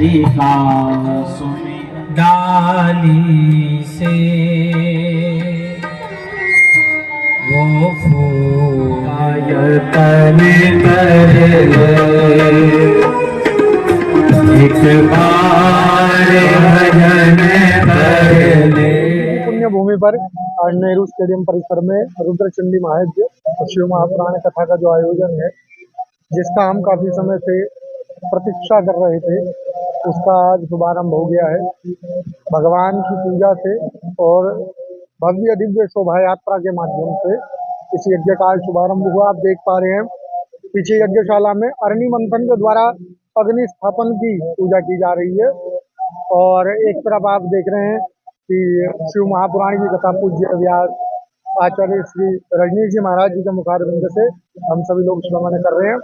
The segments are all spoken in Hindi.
हरि का सुमिरन। डाली से वो फूल तन कर ले, एक बार भजन कर ले। पुण्य भूमि पर आज नेहरू स्टेडियम परिसर में रुद्रचंडी महायज्ञ और शिव महापुराण कथा का जो आयोजन है, जिसका हम काफी समय से प्रतीक्षा कर रहे थे, उसका आज शुभारंभ हो गया है। भगवान की पूजा से और भव्य दिव्य शोभा यात्रा के माध्यम से इस यज्ञ का आज शुभारंभ हुआ। आप देख पा रहे हैं पीछे यज्ञशाला में अरणि मंथन के द्वारा अग्नि स्थापन की पूजा की जा रही है, और एक तरफ आप देख रहे हैं कि शिव महापुराण की कथा पूज्य व्यास आचार्य श्री रजनीश जी महाराज जी के मुखारबिंद से हम सभी लोग श्रवण कर रहे हैं।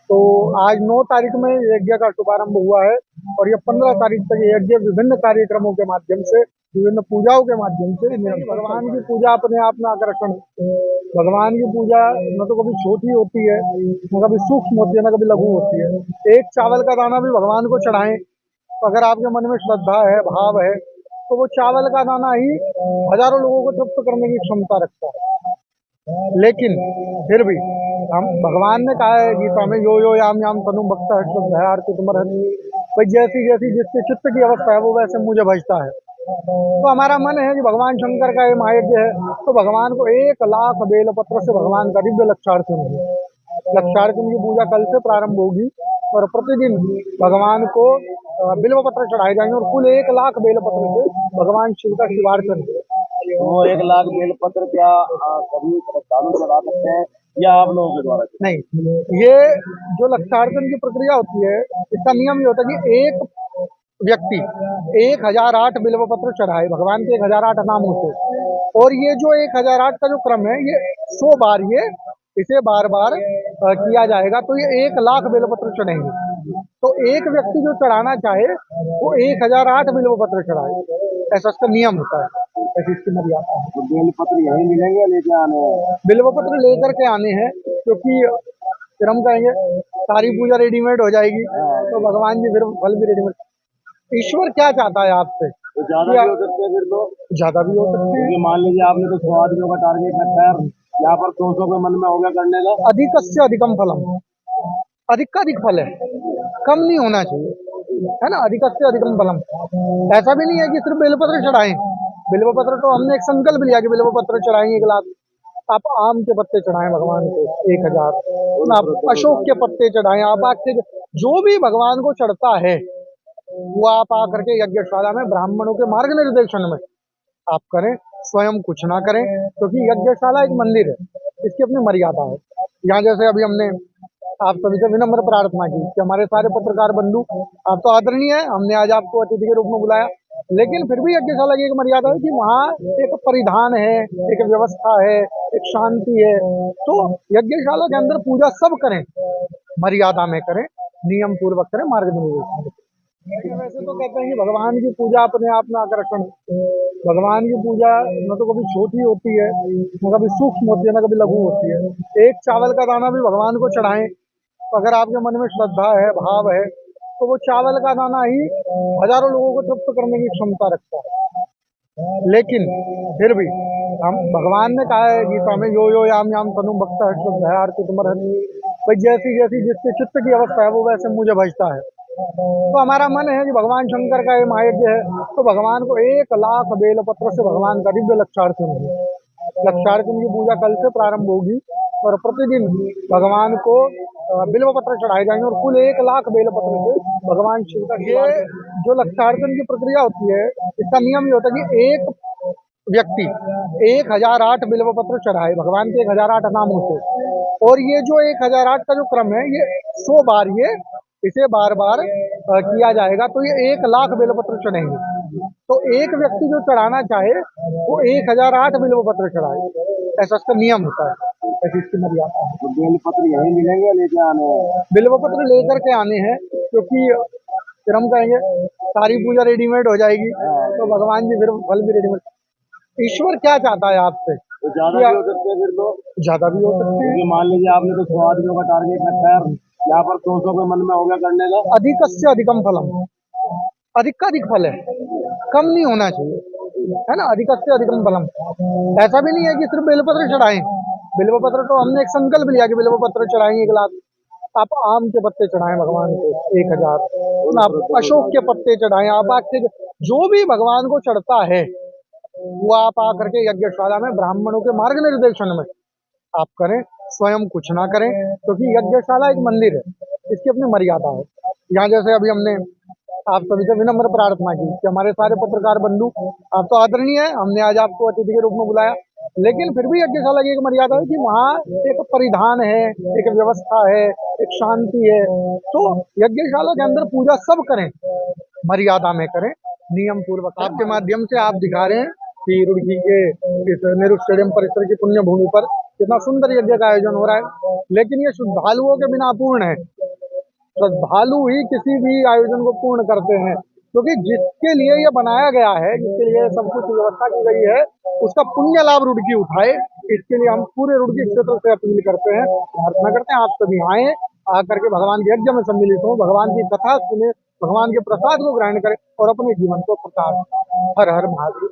तो आज 9 तारीख में यज्ञ का शुभारंभ हुआ है, और ये 15 तारीख तक ये यज्ञ विभिन्न कार्यक्रमों के माध्यम से, विभिन्न पूजाओं के माध्यम से, भगवान की पूजा अपने आप में आकर्षण। भगवान की पूजा न तो कभी छोटी होती है, न कभी सूक्ष्म होती है, न कभी लघु होती है। एक चावल का दाना भी भगवान को चढ़ाएं, अगर आपके मन में श्रद्धा है, भाव है, तो वो चावल का दाना ही हजारों लोगों को तृप्त करने की क्षमता रखता है। लेकिन फिर भी हम, भगवान ने कहा है गीता में, यो यो याम याम तनु भक्त भाई, जैसी जैसी जिसके चित्त की अवस्था है वो वैसे मुझे भजता है। तो हमारा मन है कि भगवान शंकर का ये महायज्ञ है, तो भगवान को 1 लाख बेलपत्र से भगवान का दिव्य लक्षार्चन है। लक्षार्चन की पूजा कल से प्रारंभ होगी, और प्रतिदिन भगवान को बिल्वपत्र चढ़ाए जाएंगे, और कुल 1 लाख बेलपत्र से भगवान शिव का शिवार्चन है। वो 1 लाख बेलपत्र क्या सभी श्रद्धालु चढ़ा सकते हैं या आप लोगों के द्वारा? नहीं, ये जो लक्षार्चन की प्रक्रिया होती है, इसका नियम ये होता है कि एक व्यक्ति 1008 बिल्वपत्र चढ़ाए भगवान के 1008 नामों से, और ये जो 1008 का जो क्रम है, ये 100 बार इसे बार बार किया जाएगा, तो ये 1 लाख बेलपत्र चढ़ेंगे। तो एक व्यक्ति जो चढ़ाना चाहे वो 1008 बिल्वपत्र चढ़ाए, ऐसा इसका नियम होता है, ऐसी इसकी मर्यादा है। तो बेलपत्र यहीं मिलेंगे या लेके आने हैं? बिल्वपत्र लेकर के आने हैं, क्योंकि फिर हम कहेंगे सारी पूजा रेडीमेड हो जाएगी, तो भगवान जी फिर फल भी रेडीमेड। ईश्वर क्या चाहता है आपसे? तो ज्यादा भी हो सकते हैं, फिर तो ज्यादा भी हो सकते हैं। मान लीजिए आपने तो 100 आदमियों का टारगेट रखा है, यहाँ पर 200 के मन में हो गया करने का। अधिकस्य अधिकम फलम, अधिक का अधिक फल है, कम नहीं होना चाहिए, है ना। अधिकस्य अधिकम फलम, ऐसा भी नहीं है कि सिर्फ बेलपत्र चढ़ाएं। बिल्वपत्र तो हमने एक संकल्प लिया कि बिल्वपत्र चढ़ाएंगे 1 लाख। आप आम के पत्ते चढ़ाएं भगवान को 1000, आप अशोक के पत्ते चढ़ाएं, आप आके जो भी भगवान को चढ़ता है वो आप आकर के यज्ञशाला में ब्राह्मणों के मार्ग निर्देशन में आप करें, स्वयं कुछ ना करें, क्योंकि यज्ञशाला एक मंदिर है, इसकी अपनी मर्यादा है। यहाँ जैसे अभी हमने आप सभी से विनम्र प्रार्थना की कि हमारे सारे पत्रकार बंधु, आप तो आदरणीय है, हमने आज आपको अतिथि के रूप में बुलाया, लेकिन फिर भी यज्ञशाला की एक मर्यादा है कि वहाँ एक परिधान है, एक व्यवस्था है, एक शांति है। तो यज्ञशाला के अंदर पूजा सब करें, मर्यादा में करें, नियम पूर्वक करें, मार्गदर्शन। वैसे तो कहते हैं कि भगवान की पूजा अपने आप में आकर्षण। भगवान की पूजा न तो कभी छोटी होती है, न कभी सूक्ष्म होती है, न कभी लघु होती है। एक चावल का दाना भी भगवान को चढ़ाएं, अगर आपके मन में श्रद्धा है, भाव है, तो वो चावल का दाना ही हजारों लोगों को तृप्त करने की क्षमता रखता है। लेकिन फिर भी हम, भगवान ने कहा है गीता में, यो यो याम याम तनु भक्त भाई, जैसी जैसी जिसके चित्त की अवस्था है वो वैसे मुझे भजता है। तो हमारा मन है कि भगवान शंकर का ये महायज्ञ है, तो भगवान को 1 लाख बेलपत्र से भगवान का दिव्य लक्षार्चन है। लक्षार्चन की पूजा कल से प्रारंभ होगी, और प्रतिदिन भगवान को बिल्वपत्र चढ़ाए जाएंगे, और कुल 1 लाख बेलपत्र से भगवान शिव का। ये जो लक्षार्चन की प्रक्रिया होती है, इसका नियम ये होता है कि एक व्यक्ति 1008 बिल्वपत्र चढ़ाए भगवान के 1008 नामों से, और ये जो 1008 का जो क्रम है, ये 100 बार इसे बार बार किया जाएगा, तो ये 1 लाख बेलपत्र चढ़ेंगे। तो एक व्यक्ति जो चढ़ाना चाहे वो 1008 बिल्वपत्र चढ़ाए, ऐसा इसका नियम होता है, ऐसी इसकी मर्यादा है। तो बेलपत्र यहीं मिलेंगे या लेके आने हैं? बिल्वपत्र लेकर के आने हैं, क्योंकि फिर हम कहेंगे सारी पूजा रेडीमेड हो जाएगी, तो भगवान जी फिर फल भी रेडीमेड। ईश्वर क्या चाहता है आपसे? तो ज्यादा भी हो सकते हैं, फिर तो ज्यादा भी हो सकते हैं। मान लीजिए आपने तो 100 आदमियों का टारगेट रखा है, यहाँ पर 200 के मन में हो गया करने का। अधिकस्य अधिकम फलम, अधिकाधिक फल है, कम नहीं होना चाहिए, है ना। अधिकस्य अधिकम फलम। ऐसा भी नहीं है कि सिर्फ बेलपत्र चढ़ाएं। बेलपत्र तो हमने एक संकल्प लिया कि बेलपत्र चढ़ाएंगे 1 लाख। आप आम के पत्ते चढ़ाएं भगवान को 1000, आप अशोक के पत्ते चढ़ाएं, आप आग के, जो भी भगवान को चढ़ता है वो आप आकर के यज्ञशाला में ब्राह्मणों के मार्ग निर्देशन में आप करें, स्वयं कुछ ना करें, क्योंकि यज्ञशाला एक मंदिर है, इसकी अपनी मर्यादा है। यहाँ जैसे अभी हमने आप सभी से विनम्र प्रार्थना की कि हमारे सारे पत्रकार बंधु, आप तो आदरणीय है, हमने आज आपको अतिथि के रूप में बुलाया, लेकिन फिर भी यज्ञशाला की एक मर्यादा है कि वहाँ एक परिधान है, एक व्यवस्था है, एक शांति है। तो यज्ञशाला के अंदर पूजा सब करें, मर्यादा में करें, नियम पूर्वक। आपके माध्यम से आप दिखा रहे हैं कि रुड़की के इस नेहरू स्टेडियम परिसर की पुण्य भूमि पर कितना सुंदर यज्ञ का आयोजन हो रहा है, लेकिन ये श्रद्धालुओं के बिना अपूर्ण है। श्रद्धालु ही किसी भी आयोजन को पूर्ण करते हैं, क्योंकि जिसके लिए ये बनाया गया है, जिसके लिए सब कुछ व्यवस्था की गई है, उसका पुण्य लाभ रुड़की उठाए। इसके लिए हम पूरे रुड़की क्षेत्र से अपील करते हैं, प्रार्थना करते हैं आप सभी आए, आकर के भगवान के यज्ञ में सम्मिलित हो, भगवान की कथा सुने, भगवान के प्रसाद को ग्रहण करें और अपने जीवन को प्रसाद। हर हर महादेव।